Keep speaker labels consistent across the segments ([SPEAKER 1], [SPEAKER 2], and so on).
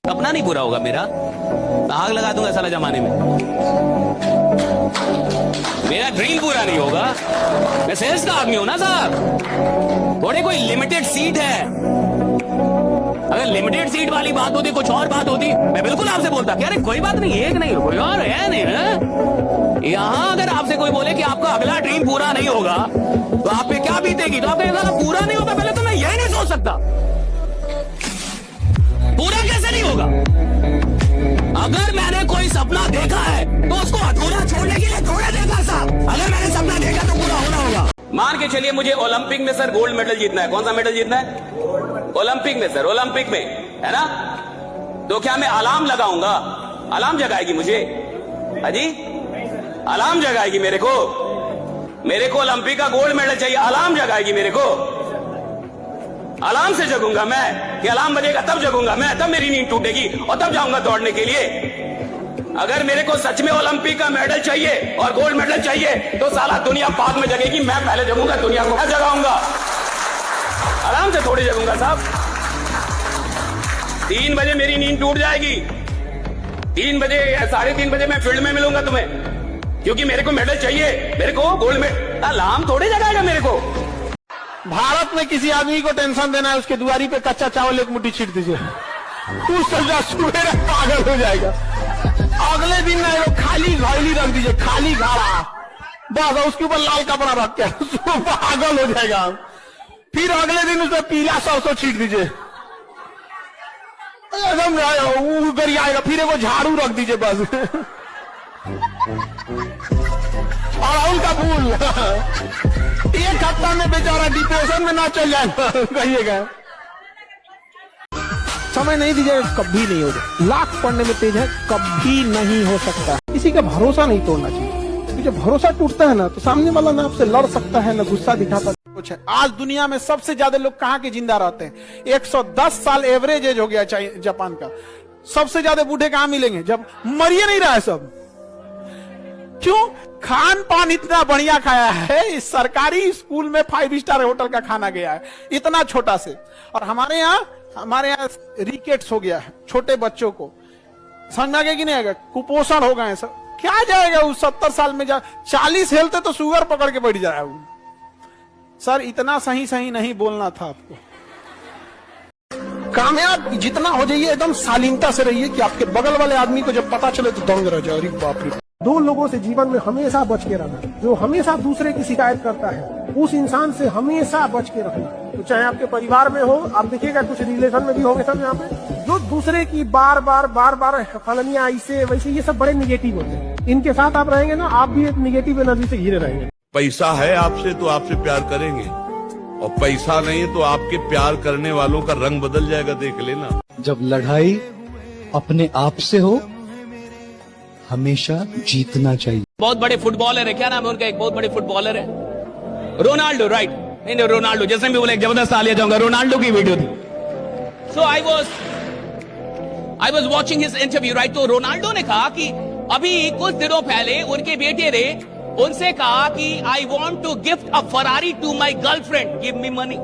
[SPEAKER 1] सपना नहीं पूरा होगा मेरा, आग लगा दूंगा साला जमाने में। मेरा ड्रीम पूरा नहीं होगा। मैं सेल्स का आदमी हूं ना साहब, थोड़ी कोई लिमिटेड सीट है। अगर लिमिटेड सीट वाली बात होती, कुछ और बात होती, मैं बिल्कुल आपसे बोलता कि अरे कोई बात नहीं, एक नहीं कोई और है नहीं है। यहां अगर आपसे कोई बोले कि आपका अगला ड्रीम पूरा नहीं होगा तो आप पे क्या बीतेगी, तो आप कहेंगे पूरा नहीं होगा, पहले तो मैं यही नहीं सोच सकता, पूरा कैसे नहीं होगा। अगर मैंने कोई सपना देखा है तो उसको अधूरा छोड़ने के लिए थोड़ा देखा साहब। अगर मैंने सपना देखा तो पूरा होना होगा। मान के चलिए मुझे ओलंपिक में सर गोल्ड मेडल जीतना है। कौन सा मेडल जीतना है? ओलंपिक में सर, ओलंपिक में, है ना? तो क्या मैं अलार्म लगाऊंगा? अलार्म जगाएगी मुझे? हाजी, अलार्म जगाएगी मेरे को ओलंपिक का गोल्ड मेडल चाहिए, अलार्म जगाएगी मेरे को? अलार्म से जगूंगा मैं कि अलार्म बजेगा तब जगूंगा मैं, तब मेरी नींद टूटेगी और तब जाऊंगा दौड़ने के लिए। अगर मेरे को सच में ओलंपिक का मेडल चाहिए और गोल्ड मेडल चाहिए तो साला दुनिया बाद में जगेगी, मैं पहले जगूंगा, दुनिया को मैं जगाऊंगा। अलार्म से थोड़ी जगूंगा साहब। 3 बजे मेरी नींद टूट जाएगी, 3 बजे या 3:30 बजे मैं फील्ड में मिलूंगा तुम्हें, क्योंकि मेरे को मेडल चाहिए, मेरे को गोल्ड मेडल। अलार्म थोड़ी जगाएगा मेरे को।
[SPEAKER 2] भारत में किसी आदमी को टेंशन देना है, उसके दुआरी पे कच्चा चावल एक मुट्ठी छीट दीजिए, तू सजा सुबह पागल हो जाएगा। अगले दिन ना खाली घायली रख दीजिए, खाली घाड़ा, बस उसके ऊपर लाल कपड़ा रख के पागल हो जाएगा। फिर अगले दिन उसमें पीला सरसों छीट दीजिए, एकदम उगर आएगा। फिर एगो झाड़ू रख दीजिए बस, अड़हुल का फूल। एक हफ्ता में बेचारा डिप्रेशन में ना चल जाए कहिएगा। समय नहीं दीजिएगा, कभी नहीं हो जाए। लाख पढ़ने में तेज है, कभी नहीं हो सकता। किसी का भरोसा नहीं तोड़ना चाहिए, क्योंकि जब भरोसा टूटता है ना तो सामने वाला ना आपसे लड़ सकता है, ना गुस्सा दिखा सकता कुछ है। आज दुनिया में सबसे ज्यादा लोग कहाँ के जिंदा रहते हैं? 110 साल एवरेज एज हो गया जापान का। सबसे ज्यादा बूढ़े कहाँ मिलेंगे? जब मरिए नहीं रहा है सब। क्यों? खान पान इतना बढ़िया खाया है, इस सरकारी स्कूल में 5 स्टार होटल का खाना गया है, इतना छोटा से। और हमारे यहाँ रिकेट्स हो गया है, छोटे बच्चों को समझ में आ गया कि नहीं आएगा, कुपोषण हो गए सब। क्या जाएगा उस 70 साल में? 40 हेलते तो शुगर पकड़ के बैठ जाए वो। सर इतना सही नहीं बोलना था आपको। कामयाब जितना हो जाइए एकदम शालीनता से रहिए कि आपके बगल वाले आदमी को जब पता चले तो दंग रह जाए, अरे बाप रे। 2 लोगों से जीवन में हमेशा बच के रहना। जो हमेशा दूसरे की शिकायत करता है उस इंसान से हमेशा बच के रखना। तो चाहे आपके परिवार में हो, आप देखिएगा कुछ रिलेशन में भी होंगे सब यहाँ पे, जो दूसरे की बार बार फलनिया ऐसे वैसे, ये सब बड़े निगेटिव होते हैं। इनके साथ आप रहेंगे ना, आप भी एक निगेटिव एनर्जी से घिरे रहेंगे।
[SPEAKER 3] पैसा है आपसे तो आपसे प्यार करेंगे, और पैसा नहीं है तो आपके प्यार करने वालों का रंग बदल जाएगा, देख लेना।
[SPEAKER 4] जब लड़ाई अपने आप से हो, हमेशा जीतना चाहिए।
[SPEAKER 1] बहुत बड़े फुटबॉलर है, क्या नाम है उनका? एक बहुत बड़े फुटबॉलर है रोनाल्डो, राइट? नहीं रोनाल्डो, जैसे भी बोले जबरदस्त आ लिया जाऊंगा। रोनाल्डो की वीडियो थी, so I was watching his interview, right? तो रोनाल्डो ने कहा कि अभी कुछ दिनों पहले उनके बेटे ने उनसे कहा कि I want to gift a Ferrari to my girlfriend, give me money.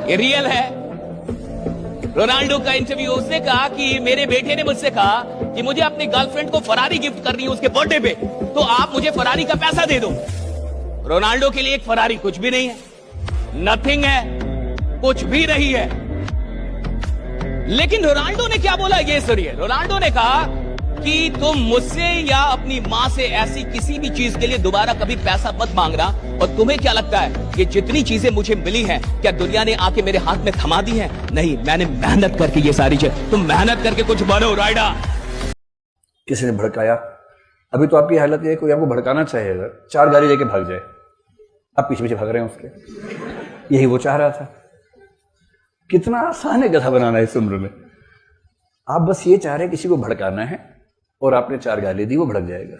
[SPEAKER 1] ये रियल है। रोनाल्डो का इंटरव्यू, उसने कहा कि मेरे बेटे ने मुझसे कहा कि मुझे अपनी गर्लफ्रेंड को फरारी गिफ्ट करनी है उसके बर्थडे पे, तो आप मुझे फरारी का पैसा दे दो। रोनाल्डो के लिए एक फरारी कुछ भी नहीं है, नथिंग है, कुछ भी नहीं है। लेकिन रोनाल्डो ने क्या बोला ये सुनिए। रोनाल्डो ने कहा कि तुम मुझसे या अपनी मां से ऐसी किसी भी चीज के लिए दोबारा कभी पैसा मत मांगना। और तुम्हें क्या लगता है कि जितनी चीजें मुझे मिली हैं, क्या दुनिया ने आके मेरे हाथ में थमा दी हैं? नहीं, मैंने मेहनत करके ये सारी चीज, तुम मेहनत करके कुछ बनो, राइडा।
[SPEAKER 5] किसी ने भड़काया, अभी तो आपकी हालत ये, कोई आपको भड़काना चाहेगा, 4 गाड़ी लेके भाग जाए, आप पीछे पीछे भाग रहे हैं उसके। यही वो चाह रहा था। कितना आसान है गधा बनाना इस उम्र में। आप बस ये चाह रहे हैं किसी को भड़काना है, और आपने 4 गाली दी, वो भड़क जाएगा।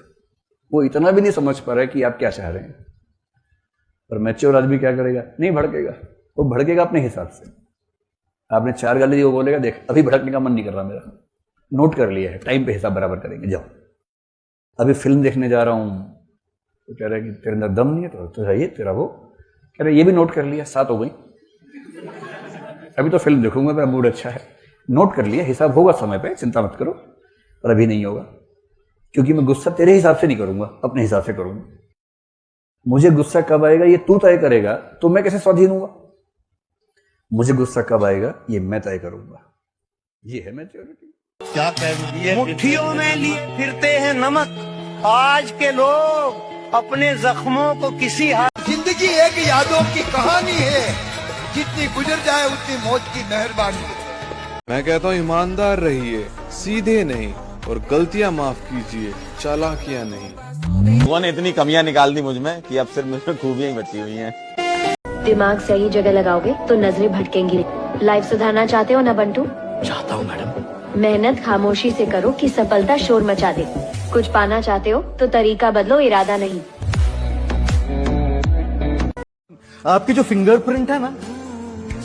[SPEAKER 5] वो इतना भी नहीं समझ पा रहा है कि आप क्या चाह रहे हैं। और मैच्योर आदमी क्या करेगा? नहीं भड़केगा, वो भड़केगा अपने हिसाब से। आपने 4 गाली दी, वो बोलेगा देख अभी भड़कने का मन नहीं कर रहा मेरा, नोट कर लिया है, टाइम पे हिसाब बराबर करेंगे, जाओ। अभी फिल्म देखने जा रहा हूं तो कह रहा है कि तेरे अंदर दम नहीं है, तो है ये तेरा वो, कह रहे ये भी नोट कर लिया, 7 हो गई। अभी तो फिल्म देखूंगा, मेरा मूड अच्छा है। नोट कर लिया, हिसाब होगा समय पे, चिंता मत करो, पर अभी नहीं होगा, क्योंकि मैं गुस्सा तेरे हिसाब से नहीं करूंगा, अपने हिसाब से करूंगा। मुझे गुस्सा कब आएगा ये तू तय करेगा, तो मैं कैसे स्वाधीन हूंगा? मुझे गुस्सा कब आएगा ये मैं तय करूंगा। ये है मैच्योरिटी।
[SPEAKER 6] मुट्ठियों में लिए फिरते हैं नमक, आज के लोग अपने जख्मों को किसी हाथ।
[SPEAKER 7] जिंदगी एक यादों की कहानी है, जितनी गुजर जाए उतनी मौत की मेहरबानी।
[SPEAKER 8] मैं कहता हूँ ईमानदार रहिए, सीधे नहीं, और गलतियां माफ कीजिए, चालाकियां नहीं।
[SPEAKER 1] भगवान ने इतनी कमियां निकाल दी मुझ में कि अब सिर्फ मुझमें खूबियां ही बची हुई हैं।
[SPEAKER 9] दिमाग सही जगह लगाओगे तो नजरें भटकेंगी। लाइफ सुधारना चाहते हो ना बंटू?
[SPEAKER 1] चाहता हूँ मैडम।
[SPEAKER 9] मेहनत खामोशी से करो कि सफलता शोर मचा दे। कुछ पाना चाहते हो तो तरीका बदलो, इरादा नहीं।
[SPEAKER 2] आपकी जो फिंगरप्रिंट है ना,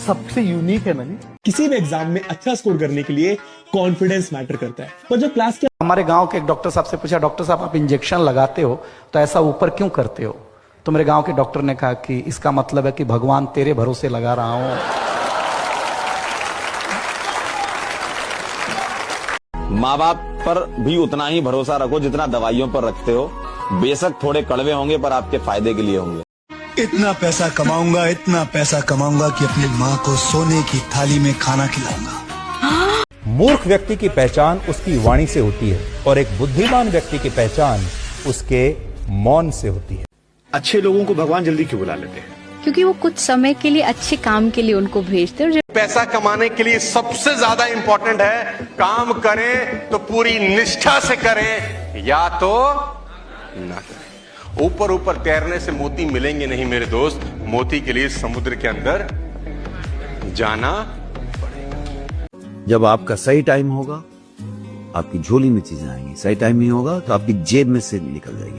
[SPEAKER 2] सबसे यूनिक है ना।
[SPEAKER 10] किसी भी एग्जाम में अच्छा स्कोर करने के लिए कॉन्फिडेंस मैटर करता है। पर जब क्लास के
[SPEAKER 2] हमारे गांव के एक डॉक्टर साहब से पूछा, डॉक्टर साहब आप इंजेक्शन लगाते हो तो ऐसा ऊपर क्यों करते हो? तो मेरे गांव के डॉक्टर ने कहा कि इसका मतलब है कि भगवान तेरे भरोसे लगा रहा हूं।
[SPEAKER 1] माँ बाप पर भी उतना ही भरोसा रखो जितना दवाइयों पर रखते हो। बेशक थोड़े कड़वे होंगे पर आपके फायदे के लिए होंगे।
[SPEAKER 7] इतना पैसा कमाऊंगा कि अपनी माँ को सोने की थाली में खाना खिलाऊंगा।
[SPEAKER 11] मूर्ख व्यक्ति की पहचान उसकी वाणी से होती है और एक बुद्धिमान व्यक्ति की पहचान उसके मौन से होती है।
[SPEAKER 6] अच्छे लोगों को भगवान जल्दी क्यों बुला लेते हैं?
[SPEAKER 12] क्योंकि वो कुछ समय के लिए अच्छे काम के लिए उनको भेजते हैं।
[SPEAKER 6] पैसा कमाने के लिए सबसे ज्यादा इंपॉर्टेंट है, काम करें तो पूरी निष्ठा से करें, या तो ना करें। ऊपर ऊपर तैरने से मोती मिलेंगे नहीं मेरे दोस्त, मोती के लिए समुद्र के अंदर जाना पड़ेगा।
[SPEAKER 13] जब आपका सही टाइम होगा आपकी झोली में चीजें आएंगी, सही टाइम नहीं होगा तो आपकी जेब में से निकल जाएगी।